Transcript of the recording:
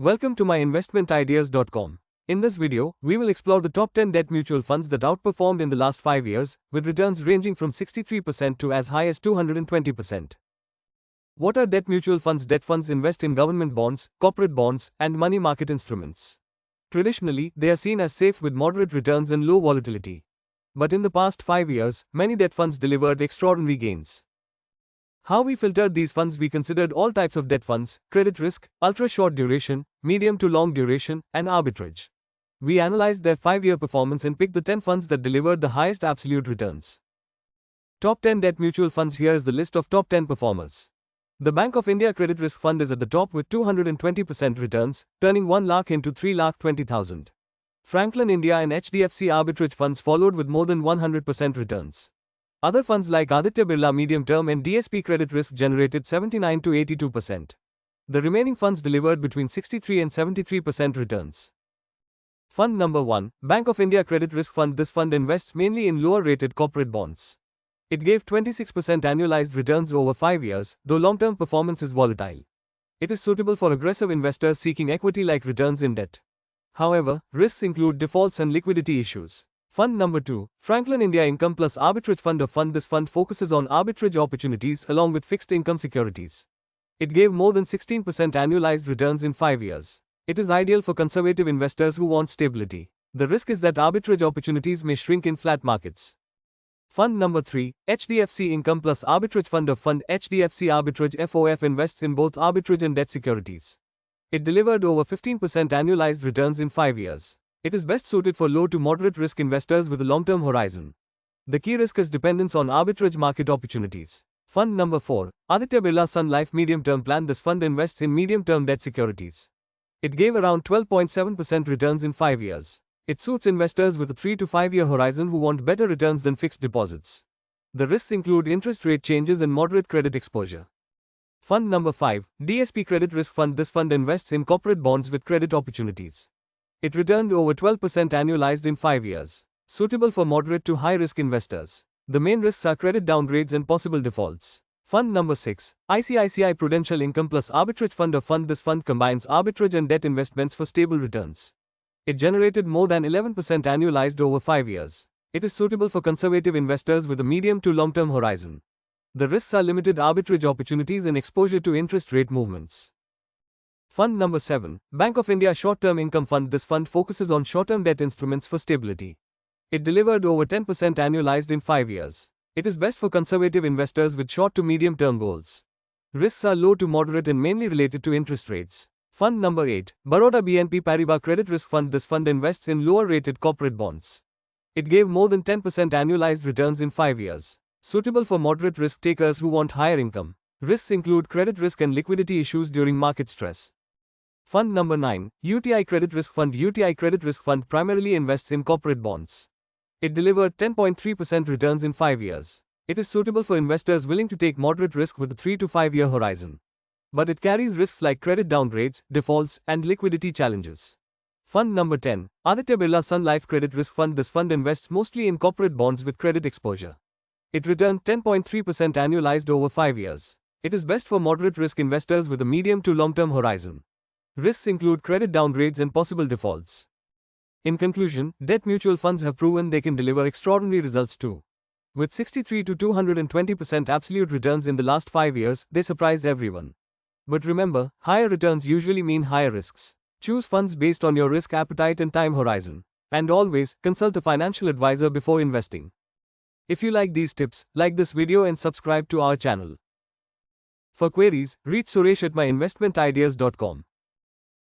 Welcome to myinvestmentideas.com. In this video, we will explore the top 10 debt mutual funds that outperformed in the last 5 years, with returns ranging from 63% to as high as 220%. What are debt mutual funds? Debt funds invest in government bonds, corporate bonds, and money market instruments. Traditionally, they are seen as safe with moderate returns and low volatility. But in the past 5 years, many debt funds delivered extraordinary gains. How we filtered these funds? We considered all types of debt funds: credit risk, ultra-short duration, medium to long duration, and arbitrage. We analyzed their 5-year performance and picked the 10 funds that delivered the highest absolute returns. Top 10 debt mutual funds. Here is the list of top 10 performers. The Bank of India Credit Risk Fund is at the top with 220% returns, turning 1 lakh into 3,20,000. Franklin India and HDFC Arbitrage funds followed with more than 100% returns. Other funds like Aditya Birla Medium Term and DSP Credit Risk generated 79 to 82%. The remaining funds delivered between 63 and 73% returns. Fund number 1, Bank of India Credit Risk Fund. This fund invests mainly in lower-rated corporate bonds. It gave 26% annualized returns over 5 years, though long-term performance is volatile. It is suitable for aggressive investors seeking equity-like returns in debt. However, risks include defaults and liquidity issues. Fund number 2, Franklin India Income Plus Arbitrage Fund. This fund focuses on arbitrage opportunities along with fixed income securities. It gave more than 16% annualized returns in 5 years. It is ideal for conservative investors who want stability. The risk is that arbitrage opportunities may shrink in flat markets. Fund number 3, HDFC Income Plus Arbitrage Fund. HDFC Arbitrage FOF invests in both arbitrage and debt securities. It delivered over 15% annualized returns in 5 years. It is best suited for low to moderate risk investors with a long-term horizon. The key risk is dependence on arbitrage market opportunities. Fund number 4, Aditya Birla Sun Life Medium Term Plan. This fund invests in medium-term debt securities. It gave around 12.7% returns in 5 years. It suits investors with a 3 to 5 year horizon who want better returns than fixed deposits. The risks include interest rate changes and moderate credit exposure. Fund number 5, DSP Credit Risk Fund. This fund invests in corporate bonds with credit opportunities. It returned over 12% annualized in 5 years. Suitable for moderate to high-risk investors. The main risks are credit downgrades and possible defaults. Fund number 6, ICICI Prudential Income Plus Arbitrage Fund. This fund combines arbitrage and debt investments for stable returns. It generated more than 11% annualized over 5 years. It is suitable for conservative investors with a medium to long-term horizon. The risks are limited arbitrage opportunities and exposure to interest rate movements. Fund number 7, Bank of India Short-Term Income Fund. This fund focuses on short-term debt instruments for stability. It delivered over 10% annualized in 5 years. It is best for conservative investors with short to medium-term goals. Risks are low to moderate and mainly related to interest rates. Fund number 8, Baroda BNP Paribas Credit Risk Fund. This fund invests in lower-rated corporate bonds. It gave more than 10% annualized returns in 5 years. Suitable for moderate risk takers who want higher income. Risks include credit risk and liquidity issues during market stress. Fund number 9, UTI Credit Risk Fund. UTI Credit Risk Fund primarily invests in corporate bonds. It delivered 10.3% returns in 5 years. It is suitable for investors willing to take moderate risk with a 3 to 5 year horizon. But it carries risks like credit downgrades, defaults, and liquidity challenges. Fund number 10, Aditya Birla Sun Life Credit Risk Fund. This fund invests mostly in corporate bonds with credit exposure. It returned 10.3% annualized over 5 years. It is best for moderate risk investors with a medium to long-term horizon. Risks include credit downgrades and possible defaults. In conclusion, debt mutual funds have proven they can deliver extraordinary results too. With 63 to 220% absolute returns in the last 5 years, they surprise everyone. But remember, higher returns usually mean higher risks. Choose funds based on your risk appetite and time horizon. And always, consult a financial advisor before investing. If you like these tips, like this video and subscribe to our channel. For queries, reach Suresh at myinvestmentideas.com.